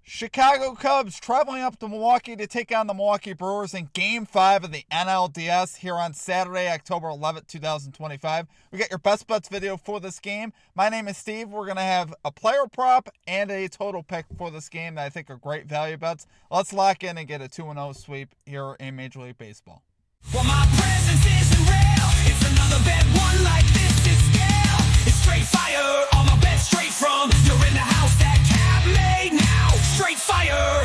Chicago Cubs traveling up to Milwaukee to take on the Milwaukee Brewers in Game 5 of the NLDS here on Saturday, October 11th, 2025. We got your best bets video for this game. My name is Steve. We're going to have a player prop and a total pick for this game that I think are great value bets. Let's lock in and get a 2-0 sweep here in Major League Baseball. Well, my presence isn't real. It's another bad one like this is scale. It's straight fire. All my bets straight from. You're in the house that cab made now. Straight fire.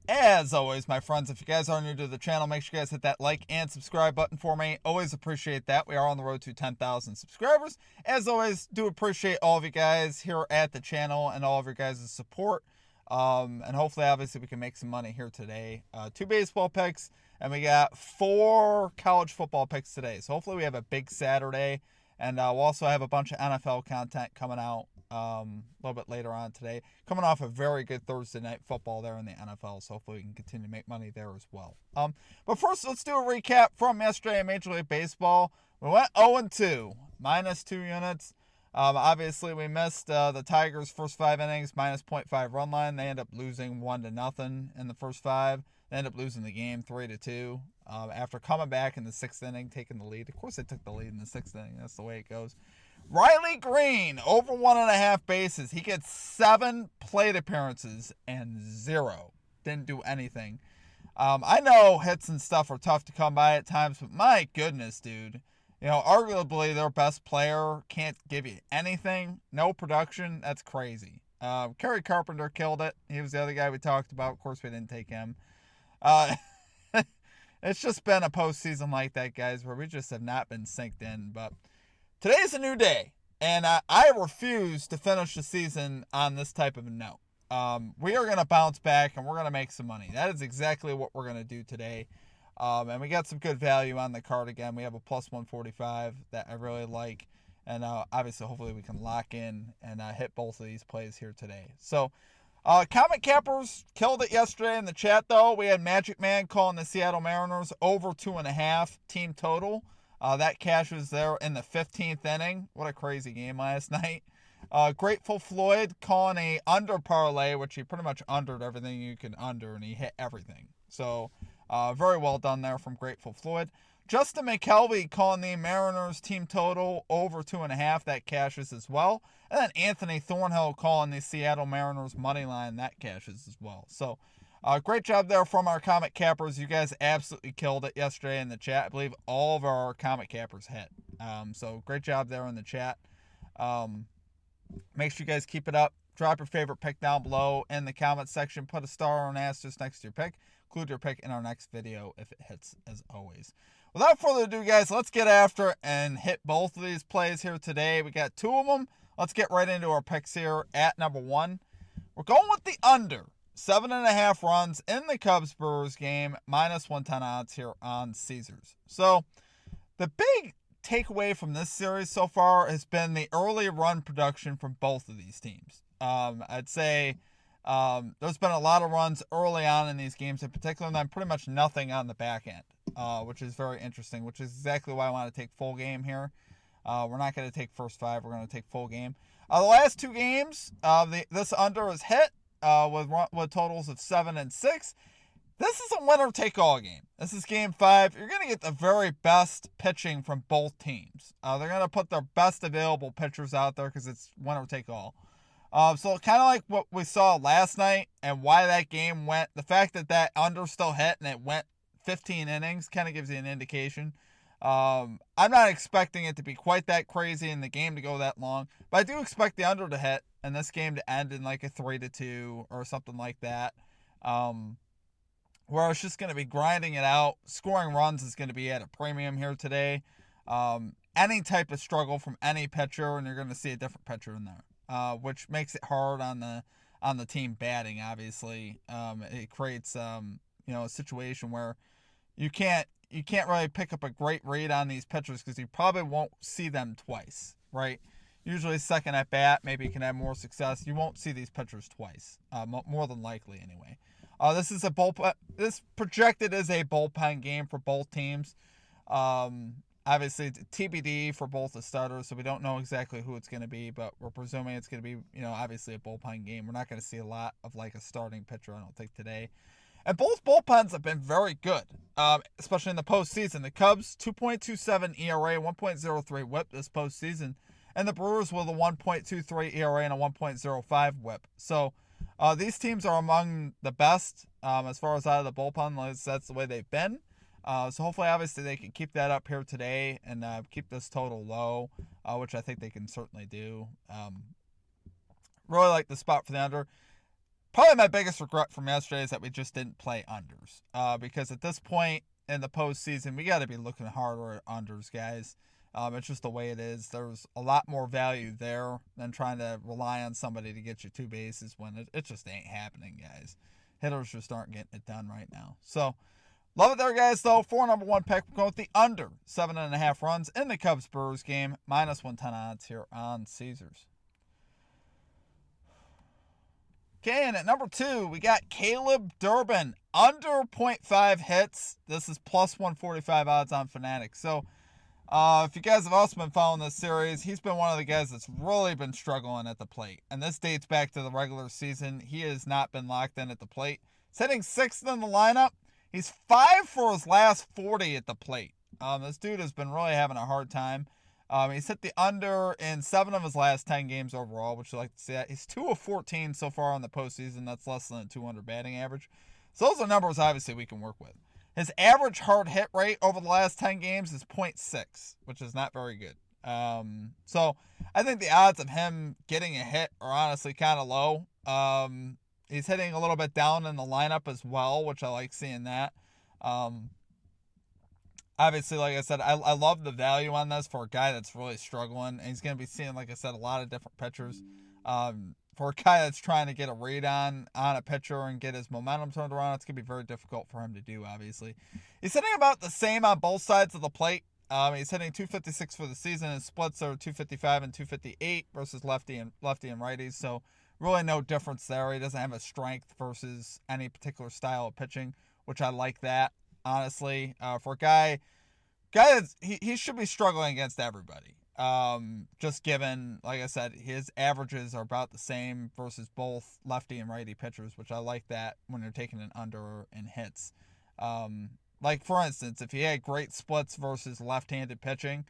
As always, my friends, if you guys are new to the channel, make sure you guys hit that like and subscribe button for me. Always appreciate that. We are on the road to 10,000 subscribers. As always, do appreciate all of you guys here at the channel and all of your guys' support. And hopefully, obviously, we can make some money here today. 2 baseball picks, and we got 4 college football picks today. So hopefully we have a big Saturday, and we'll also have a bunch of NFL content coming out a little bit later on today. Coming off a very good Thursday night football there in the NFL, so hopefully we can continue to make money there as well. But first, let's do a recap from yesterday in Major League Baseball. We went 0-2, minus 2 units. Obviously, we missed the Tigers' first 5 innings, minus 0.5 run line. They end up losing 1-0 in the first 5. They end up losing the game 3-2 after coming back in the 6th inning, taking the lead. Of course, they took the lead in the 6th inning. That's the way it goes. Riley Green, over 1.5 bases. He gets 7 plate appearances and 0. Didn't do anything. I know hits and stuff are tough to come by at times, but my goodness, dude. You know, arguably their best player can't give you anything. No production. That's crazy. Kerry Carpenter killed it. He was the other guy we talked about. Of course, we didn't take him. It's just been a postseason like that, guys, where we just have not been synced in. But today's a new day, and I refuse to finish the season on this type of a note. We are going to bounce back, and we're going to make some money. That is exactly what we're going to do today. And we got some good value on the card again. We have a plus 145 that I really like. And obviously, hopefully, we can lock in and hit both of these plays here today. So, Comet Cappers killed it yesterday in the chat, though. We had Magic Man calling the Seattle Mariners over 2.5 team total. That cashes there in the 15th inning. What a crazy game last night. Grateful Floyd calling a under parlay, which he pretty much undered everything you can under, and he hit everything. So, very well done there from Grateful Floyd. Justin McKelvey calling the Mariners team total over 2.5. That cashes as well. And then Anthony Thornhill calling the Seattle Mariners money line. That cashes as well. So, great job there from our Comet Cappers. You guys absolutely killed it yesterday in the chat. I believe all of our Comet Cappers hit. So, great job there in the chat. Make sure you guys keep it up. Drop your favorite pick down below in the comment section. Put a star or an asterisk next to your pick. Include your pick in our next video if it hits, as always. Without further ado, guys, let's get after it and hit both of these plays here today. We got 2 of them. Let's get right into our picks here at number 1. We're going with the under. 7.5 runs in the Cubs-Brewers game. Minus 110 odds here on Caesars. So, the big takeaway from this series so far has been the early run production from both of these teams. I'd say there's been a lot of runs early on in these games in particular, and then pretty much nothing on the back end, which is very interesting, which is exactly why I want to take full game here. We're not going to take first 5. We're going to take full game. The last 2 games, this under is hit with totals of 7 and 6. This is a winner-take-all game. This is Game 5. You're going to get the very best pitching from both teams. They're going to put their best available pitchers out there because it's winner-take-all. So kind of like what we saw last night and why that game went, the fact that under still hit and it went 15 innings kind of gives you an indication. I'm not expecting it to be quite that crazy and the game to go that long, but I do expect the under to hit and this game to end in like a 3-2 or something like that. Where it's just going to be grinding it out. Scoring runs is going to be at a premium here today. Any type of struggle from any pitcher, and you're going to see a different pitcher in there, which makes it hard on the team batting. Obviously, it creates a situation where you can't really pick up a great read on these pitchers because you probably won't see them twice, right? Usually second at bat, maybe you can have more success. You won't see these pitchers twice, more than likely anyway. This is a bullpen. This projected as a bullpen game for both teams. Obviously, it's TBD for both the starters, so we don't know exactly who it's going to be, but we're presuming it's going to be, obviously a bullpen game. We're not going to see a lot of like a starting pitcher, I don't think, today. And both bullpens have been very good, especially in the postseason. The Cubs, 2.27 ERA, 1.03 whip this postseason. And the Brewers with a 1.23 ERA and a 1.05 whip. So these teams are among the best as far as out of the bullpen. That's the way they've been. So hopefully, obviously, they can keep that up here today and keep this total low, which I think they can certainly do. Really like the spot for the under. Probably my biggest regret from yesterday is that we just didn't play unders. Because at this point in the postseason, we got to be looking harder at unders, guys. It's just the way it is. There's a lot more value there than trying to rely on somebody to get you 2 bases when it just ain't happening, guys. Hitters just aren't getting it done right now. So, love it there, guys, though. For number 1 pick, we're going with the under 7.5 runs in the Cubs-Brewers game. Minus 110 odds here on Caesars. Okay, and at number 2, we got Caleb Durbin. Under 0.5 hits. This is plus 145 odds on Fanatics. So, if you guys have also been following this series, he's been one of the guys that's really been struggling at the plate. And this dates back to the regular season. He has not been locked in at the plate. He's hitting 6th in the lineup. He's 5 for his last 40 at the plate. This dude has been really having a hard time. He's hit the under in 7 of his last 10 games overall, which you like to see that. He's 2 of 14 so far in the postseason. That's less than a 200 batting average. So those are numbers, obviously, we can work with. His average hard hit rate over the last 10 games is 0.6, which is not very good. So I think the odds of him getting a hit are honestly kind of low. He's hitting a little bit down in the lineup as well, which I like seeing that. Obviously, like I said, I love the value on this for a guy that's really struggling. And he's going to be seeing, like I said, a lot of different pitchers. For a guy that's trying to get a read on a pitcher and get his momentum turned around, it's going to be very difficult for him to do, obviously. He's hitting about the same on both sides of the plate. He's hitting 256 for the season. His splits are 255 and 258 versus lefty and righties. So really no difference there. He doesn't have a strength versus any particular style of pitching, which I like that, honestly. For a guy that's, he should be struggling against everybody. Just given, like I said, his averages are about the same versus both lefty and righty pitchers, which I like that when you're taking an under in hits. Like, for instance, if he had great splits versus left-handed pitching,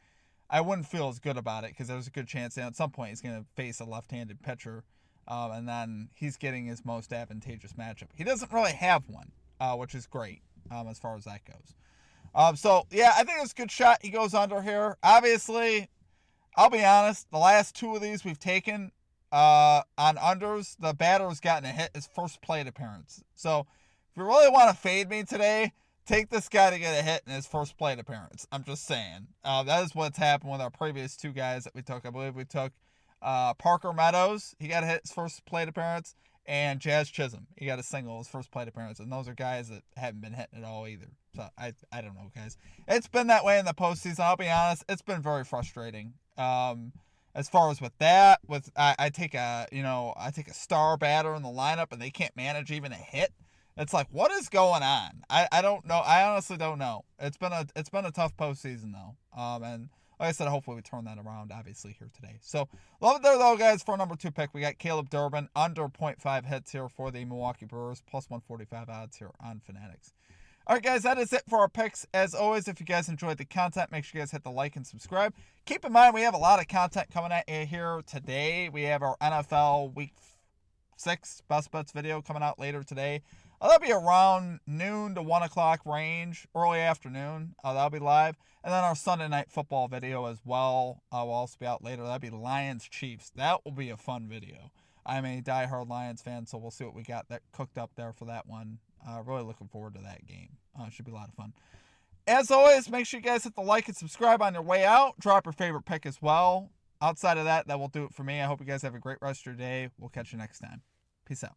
I wouldn't feel as good about it because there's a good chance that at some point he's going to face a left-handed pitcher, and then he's getting his most advantageous matchup. He doesn't really have one, which is great as far as that goes. So, yeah, I think it's a good shot. He goes under here. Obviously, I'll be honest, the last 2 of these we've taken on unders, the batter has gotten a hit his first plate appearance. So if you really want to fade me today, take this guy to get a hit in his first plate appearance. I'm just saying. That is what's happened with our previous 2 guys that we took. I believe we took Parker Meadows. He got a hit his first plate appearance. And Jazz Chisholm. He got a single his first plate appearance. And those are guys that haven't been hitting at all either. So I don't know, guys. It's been that way in the postseason. I'll be honest. It's been very frustrating. As far as with that, I take a star batter in the lineup and they can't manage even a hit. It's like, what is going on? I don't know. I honestly don't know. It's been a tough postseason though. And like I said, hopefully we turn that around obviously here today. So love it there though, guys. For number 2 pick, we got Caleb Durbin under 0.5 hits here for the Milwaukee Brewers, plus 145 odds here on Fanatics. All right, guys, that is it for our picks. As always, if you guys enjoyed the content, make sure you guys hit the like and subscribe. Keep in mind, we have a lot of content coming at you here today. We have our NFL Week 6 Best Bets video coming out later today. That'll be around noon to 1 o'clock range, early afternoon. That'll be live. And then our Sunday Night Football video as well will also be out later. That'll be Lions-Chiefs. That will be a fun video. I'm a diehard Lions fan, so we'll see what we got that cooked up there for that one. Really looking forward to that game. Should be a lot of fun. As always, make sure you guys hit the like and subscribe on your way out. Drop your favorite pick as well. Outside of that, that will do it for me. I hope you guys have a great rest of your day. We'll catch you next time. Peace out.